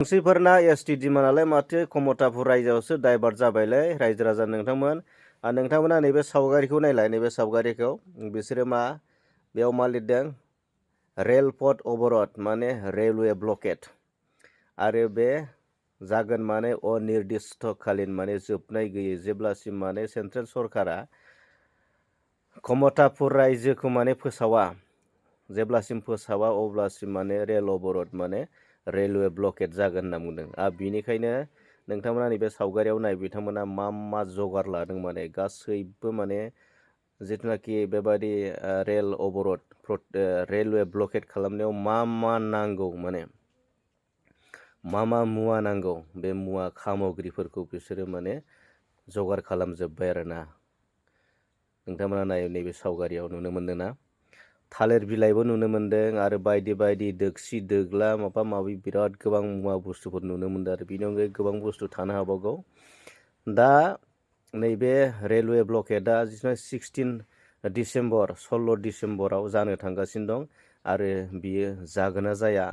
मानसिफोरना ST डिमान्डआलाय माथो Kamtapur रायजोआवसो divert जाबायलाय रायजो राजा नोंथांमोन नोंथांमोना नैबे सावगारिखौ नायलाय नैबे सावगारिखौ बिसोरो मा बेयाव मा लिरदों रेलपथ अबरध माने रेलवे ब्लकेट आरो बे जागोन माने अनिर्दिष्टकालीन माने जोबनाय गैयै जेब्लासिम माने सेन्ट्रेल सरकारा कमतापुर रायजोखौ माने फोसावा जेब्लासिम फोसावा अब्लासिम माने रेल अबरध माने रेलवे ब्लकेट जागोन होनना बुंदों बिनिखायनो नोंथांमोना नैबे सावगारियाव नाय बिथांमोना मा जगार लादों माने गासैबो माने जिथुनाखि बेबायदि रेल अबरध रेलवे ब्लकेट खालामनायाव मा नांगौ माने मा मुवा नांगौ बे मुवा सामग्रिफोरखौ बिसोरो माने जगार खालामजोब्बाय आरोना नोंथांमोना नाय नैबे सावगारियाव नुनो मोनदों ना थालिर बिलाइबो नुनो मोन्दों आरो बायदि बायदि दोगसि दोगला माबा माबि बिराद गोबां मुवा बुस्थुफोर नुनो मोन्दों आरो बेनि अनगायै गोबां बुस्थु थानो हाबावगौ दा नैबे रेलवे ब्लकेटआ जिथु 16 डिसेम्बर 16 डिसेम्बराव जानो थांगासिनो दं आरो बियो जागोना जाया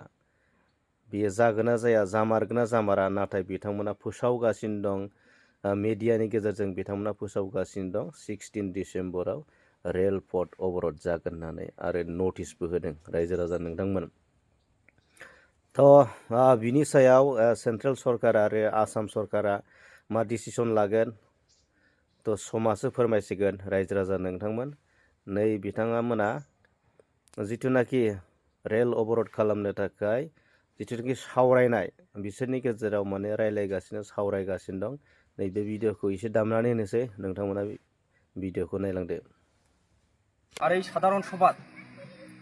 बियो जागोना जाया जामारगोना जामारा नाथाय बिथांमोना फोसावगासिनो दं मिडियानि गेजेरजों बिथांमोना फोसावगासिनो दं 16 डिसेम्बराव रेलपथ अबरध जागोन होननानै आरो नटिसबो होदों रायजो राजा नोंथांमोन बिनि सायाव सेन्ट्रेल सरकार आरो आसाम सरकारा मा डिसिसन लागोन समासो फोरमायसिगोन रायजो राजा नोंथांमोन नै बिथांमोना जिथुनाखि रेल अबरध खालामनो थाखाय जिथुनाखि सावरायनाय बिसोरनि गेजेराव माने रायलायगासिनो सावरायगासिनो दं नैबे भिडिअखौ एसे दामनानै होनोसै नोंथांमोना भिडिअखौ नायलांदो আর এই সাধারণ সভাত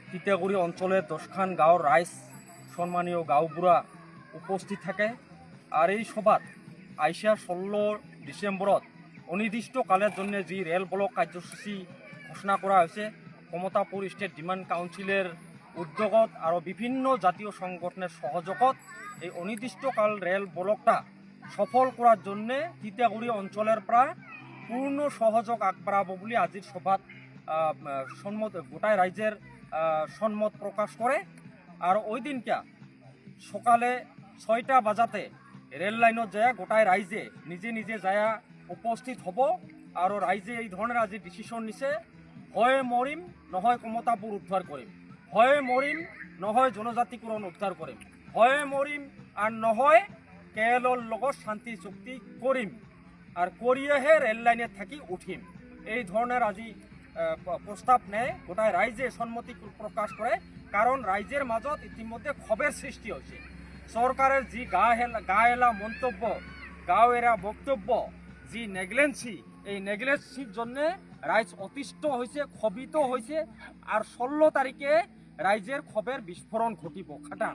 তিতাগুড়ি অঞ্চলের 10খান গাঁওর রাইজ সম্মানীয় গাঁওবুড়া উপস্থিত থাকে আর এই সভাত আইসা 16 ডিসেম্বরত অনির্দিষ্টকালের জন্য যে রেল ব্লক কার্যসূচী ঘোষণা করা হয়েছে কমতাপুর স্টেট ডিমান্ড কাউন্সিলের উদ্যোগত আর বিভিন্ন জাতীয় সংগঠনের সহযোগত এই অনির্দিষ্টকাল রেল ব্লকটা সফল করার জন্য তিতাগুড়ি অঞ্চলের প্রায় পূর্ণ সহযোগ আগবাড়াবো বলে আজির সভাত সম্মত গোটায় রাজ্যের সম্মত প্রকাশ করে আর ওই দিনটা সকালে 6টা বাজাতে রেল লাইনত যায় গোটায় রাজ্যে নিজে নিজে যায় উপস্থিত হব আর রাজ্যে এই ধরনের আজি ডিসিশন নিছে হয় মরিম নহয় কমতাপুর উদ্ধার করিম হয় মরিম নহয় জনজাতিকরণ উদ্ধার করিম হয় মরিম আর নহয় কেরলের লগত শান্তি চুক্তি করিম আর করিয়েহে রেল লাইনে থাকি উঠিম এই ধরনের আজি প্রস্তাব নেয় গোটায় রাজ্যে সম্মতি প্রকাশ করে কারণ রাজ্যের মাজত ইতিমধ্যে ক্ষোভের সৃষ্টি হয়েছে সরকারের যে গা এলা মন্তব্য গাঁও এরা বক্তব্য যে নেগলেন্সি এই নেগলেন্সির জন্য রাইজ অতিষ্ঠ হয়েছে ক্ষোভিত হয়েছে আর 16 তারিখে রাজ্যের ক্ষোভের বিস্ফোরণ ঘটিব খাটাং